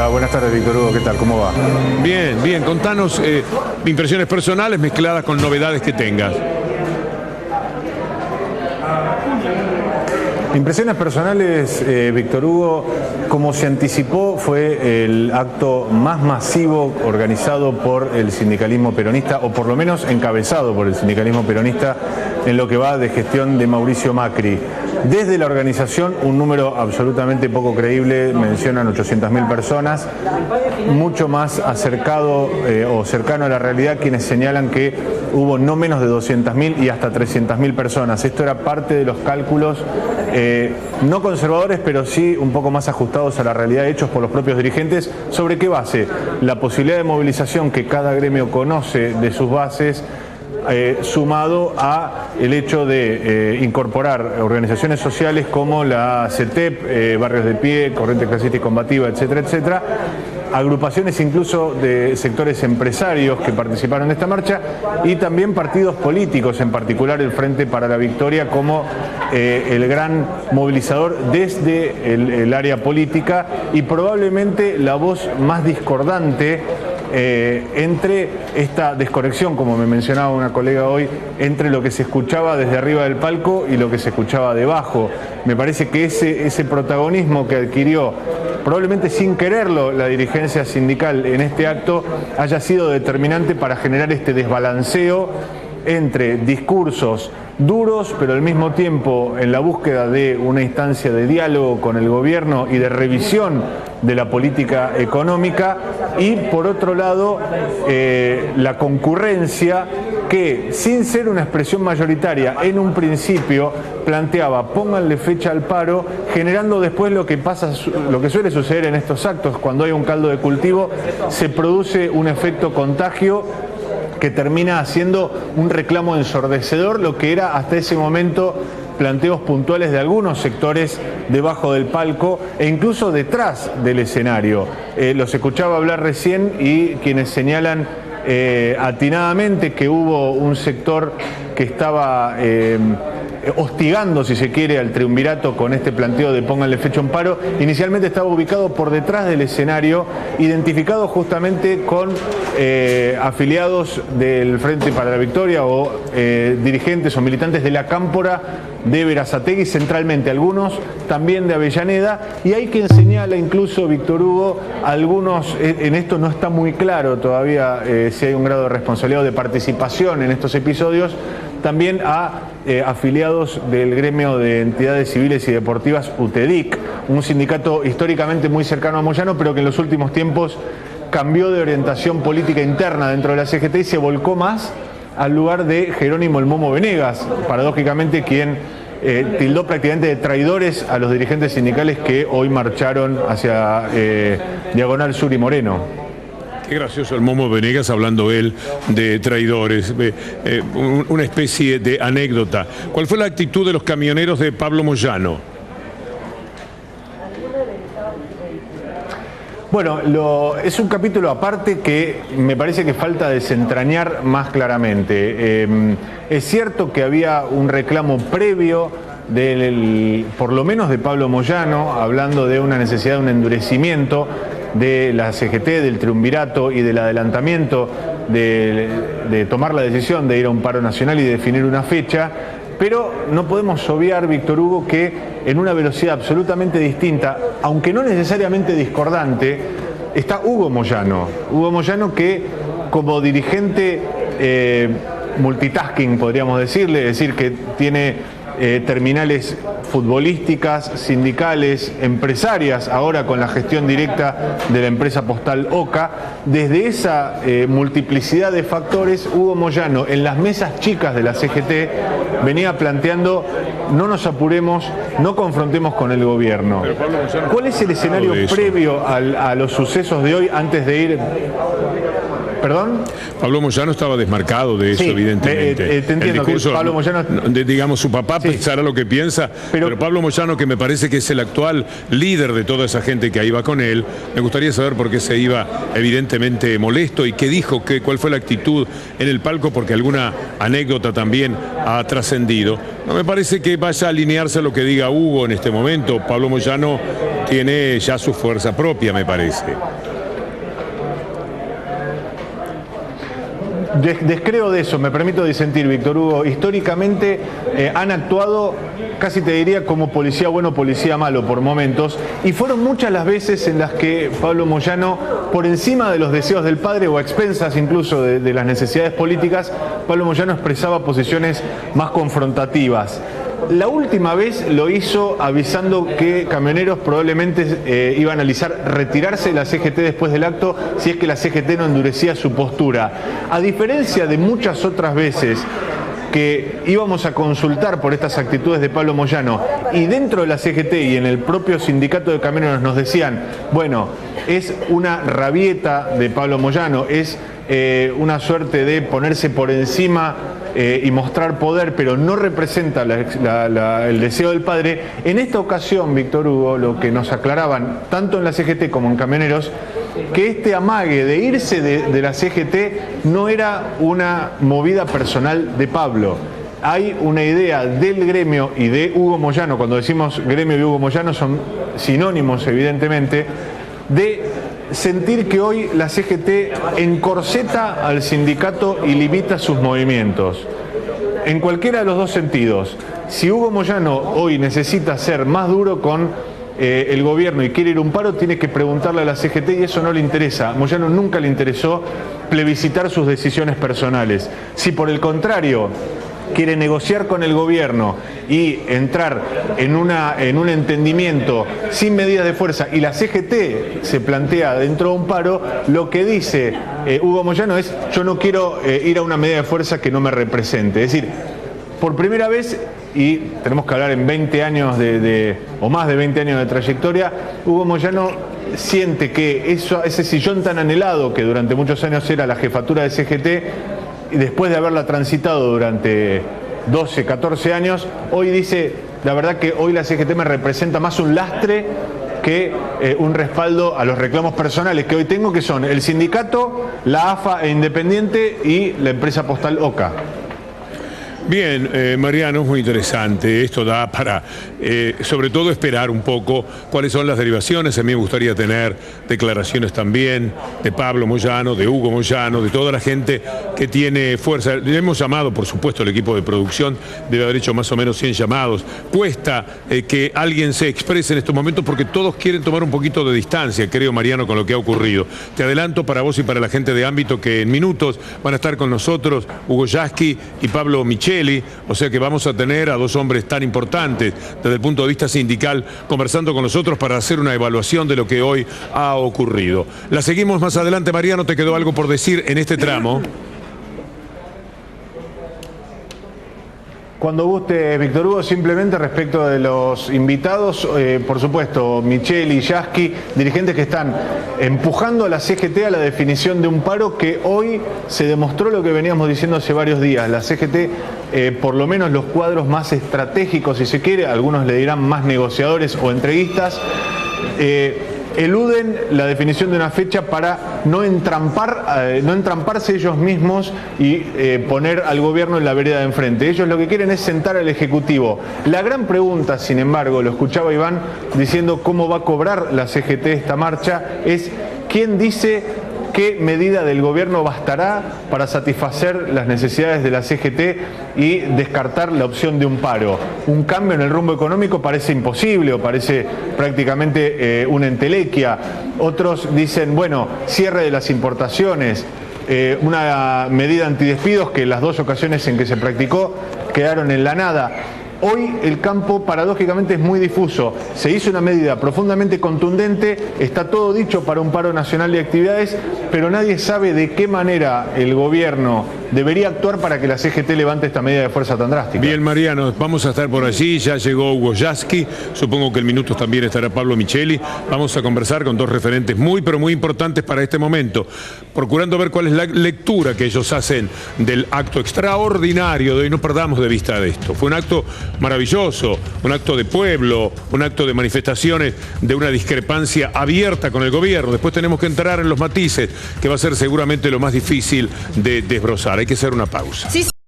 Hola, buenas tardes, Víctor Hugo. ¿Qué tal? ¿Cómo va? Bien, bien. Contanos impresiones personales mezcladas con novedades que tengas. Impresiones personales, Víctor Hugo, como se anticipó, fue el acto más masivo organizado por el sindicalismo peronista, o por lo menos encabezado por el sindicalismo peronista en lo que va de gestión de Mauricio Macri. Desde la organización, un número absolutamente poco creíble, mencionan 800.000 personas, mucho más acercado o cercano a la realidad quienes señalan que hubo no menos de 200.000 y hasta 300.000 personas. Esto era parte de los cálculos no conservadores, pero sí un poco más ajustados a la realidad hechos por los propios dirigentes. ¿Sobre qué base? La posibilidad de movilización que cada gremio conoce de sus bases, sumado a el hecho de incorporar organizaciones sociales como la CETEP, Barrios de Pie, Corriente Clasista y Combativa, etcétera, etcétera, agrupaciones incluso de sectores empresarios que participaron de esta marcha y también partidos políticos, en particular el Frente para la Victoria como el gran movilizador desde el área política y probablemente la voz más discordante entre esta desconexión, como me mencionaba una colega hoy, entre lo que se escuchaba desde arriba del palco y lo que se escuchaba debajo. Me parece que ese protagonismo que adquirió, probablemente sin quererlo, la dirigencia sindical en este acto, haya sido determinante para generar este desbalanceo entre discursos duros, pero al mismo tiempo en la búsqueda de una instancia de diálogo con el gobierno y de revisión de la política económica, y por otro lado la concurrencia que, sin ser una expresión mayoritaria en un principio, planteaba pónganle fecha al paro, generando después lo que suele suceder en estos actos: cuando hay un caldo de cultivo se produce un efecto contagio que termina haciendo un reclamo ensordecedor, lo que era hasta ese momento planteos puntuales de algunos sectores debajo del palco e incluso detrás del escenario. Los escuchaba hablar recién y quienes señalan atinadamente que hubo un sector que estaba hostigando, si se quiere, al triunvirato con este planteo de pónganle fecha a un paro. Inicialmente estaba ubicado por detrás del escenario, identificado justamente con afiliados del Frente para la Victoria o dirigentes o militantes de la Cámpora de Berazategui, centralmente algunos también de Avellaneda, y hay quien señala incluso, Víctor Hugo, algunos, en esto no está muy claro todavía si hay un grado de responsabilidad o de participación en estos episodios, también a afiliados del gremio de entidades civiles y deportivas UTEDIC, un sindicato históricamente muy cercano a Moyano, pero que en los últimos tiempos cambió de orientación política interna dentro de la CGT y se volcó más al lugar de Jerónimo el Momo Venegas, paradójicamente quien tildó prácticamente de traidores a los dirigentes sindicales que hoy marcharon hacia Diagonal Sur y Moreno. Qué gracioso el Momo Venegas hablando él de traidores, una especie de anécdota. ¿Cuál fue la actitud de los camioneros de Pablo Moyano? Bueno, es un capítulo aparte que me parece que falta desentrañar más claramente. Es cierto que había un reclamo previo por lo menos de Pablo Moyano, hablando de una necesidad de un endurecimiento de la CGT, del triunvirato y del adelantamiento de tomar la decisión de ir a un paro nacional y definir una fecha, pero no podemos obviar, Víctor Hugo, que en una velocidad absolutamente distinta, aunque no necesariamente discordante, está Hugo Moyano que como dirigente multitasking, podríamos decirle, es decir, que tiene terminales futbolísticas, sindicales, empresarias, ahora con la gestión directa de la empresa postal OCA. Desde esa multiplicidad de factores, Hugo Moyano, en las mesas chicas de la CGT, venía planteando: no nos apuremos, no confrontemos con el gobierno. ¿Cuál es el escenario previo a los sucesos de hoy, antes de ir? ¿Perdón? Pablo Moyano estaba desmarcado de eso, Sí, evidentemente. te entiendo que Pablo Moyano... digamos, su papá Sí. pensará lo que piensa, pero Pablo Moyano, que me parece que es el actual líder de toda esa gente que iba con él, me gustaría saber por qué se iba evidentemente molesto y qué dijo, cuál fue la actitud en el palco, porque alguna anécdota también ha trascendido. No me parece que vaya a alinearse a lo que diga Hugo en este momento. Pablo Moyano tiene ya su fuerza propia, me parece. Descreo de eso, me permito disentir, Víctor Hugo. Históricamente han actuado, casi te diría, como policía bueno, policía malo por momentos, y fueron muchas las veces en las que Pablo Moyano, por encima de los deseos del padre o a expensas incluso de las necesidades políticas, Pablo Moyano expresaba posiciones más confrontativas. La última vez lo hizo avisando que Camioneros probablemente iba a analizar retirarse de la CGT después del acto si es que la CGT no endurecía su postura. A diferencia de muchas otras veces que íbamos a consultar por estas actitudes de Pablo Moyano y dentro de la CGT y en el propio sindicato de camioneros nos decían, bueno, es una rabieta de Pablo Moyano, es una suerte de ponerse por encima y mostrar poder, pero no representa el deseo del padre. En esta ocasión, Víctor Hugo, lo que nos aclaraban, tanto en la CGT como en Camioneros, que este amague de irse de la CGT no era una movida personal de Pablo. Hay una idea del gremio y de Hugo Moyano, cuando decimos gremio y Hugo Moyano son sinónimos evidentemente, de sentir que hoy la CGT encorseta al sindicato y limita sus movimientos. En cualquiera de los dos sentidos. Si Hugo Moyano hoy necesita ser más duro con el gobierno y quiere ir a un paro, tiene que preguntarle a la CGT y eso no le interesa. A Moyano nunca le interesó plebiscitar sus decisiones personales. Si por el contrario quiere negociar con el gobierno y entrar en un entendimiento sin medidas de fuerza y la CGT se plantea dentro de un paro, lo que dice Hugo Moyano es: yo no quiero ir a una medida de fuerza que no me represente. Es decir, por primera vez, y tenemos que hablar en 20 años o más de 20 años de trayectoria, Hugo Moyano siente que ese sillón tan anhelado que durante muchos años era la jefatura de CGT, y después de haberla transitado durante 12, 14 años, hoy dice, la verdad que hoy la CGT me representa más un lastre que un respaldo a los reclamos personales que hoy tengo, que son el sindicato, la AFA e Independiente y la empresa postal OCA. Bien, Mariano, es muy interesante. Esto da para, sobre todo, esperar un poco cuáles son las derivaciones. A mí me gustaría tener declaraciones también de Pablo Moyano, de Hugo Moyano, de toda la gente que tiene fuerza. Le hemos llamado, por supuesto, el equipo de producción debe haber hecho más o menos 100 llamados. Cuesta que alguien se exprese en estos momentos porque todos quieren tomar un poquito de distancia, creo, Mariano, con lo que ha ocurrido. Te adelanto para vos y para la gente de Ámbito que en minutos van a estar con nosotros Hugo Yasky y Pablo Micheli. O sea que vamos a tener a dos hombres tan importantes desde el punto de vista sindical conversando con nosotros para hacer una evaluación de lo que hoy ha ocurrido. La seguimos más adelante. Mariano, ¿te quedó algo por decir en este tramo? Cuando guste, Víctor Hugo, simplemente respecto de los invitados, por supuesto, Micheli y Yasky, dirigentes que están empujando a la CGT a la definición de un paro que hoy se demostró lo que veníamos diciendo hace varios días. La CGT, por lo menos los cuadros más estratégicos, si se quiere, algunos le dirán más negociadores o entreguistas, eluden la definición de una fecha para no entramparse ellos mismos y poner al gobierno en la vereda de enfrente. Ellos lo que quieren es sentar al Ejecutivo. La gran pregunta, sin embargo, lo escuchaba Iván diciendo cómo va a cobrar la CGT esta marcha, es quién dice qué medida del gobierno bastará para satisfacer las necesidades de la CGT y descartar la opción de un paro. Un cambio en el rumbo económico parece imposible o parece prácticamente una entelequia. Otros dicen, bueno, cierre de las importaciones, una medida antidespidos que en las dos ocasiones en que se practicó quedaron en la nada. Hoy el campo paradójicamente es muy difuso. Se hizo una medida profundamente contundente, está todo dicho para un paro nacional de actividades, pero nadie sabe de qué manera el gobierno debería actuar para que la CGT levante esta medida de fuerza tan drástica? Bien, Mariano, vamos a estar por allí, ya llegó Hugo Yasky, supongo que en minutos también estará Pablo Micheli. Vamos a conversar con dos referentes muy, pero muy importantes para este momento, procurando ver cuál es la lectura que ellos hacen del acto extraordinario de hoy. No perdamos de vista de esto. Fue un acto maravilloso, un acto de pueblo, un acto de manifestaciones de una discrepancia abierta con el gobierno. Después tenemos que entrar en los matices, que va a ser seguramente lo más difícil de desbrozar. Hay que hacer una pausa. Sí.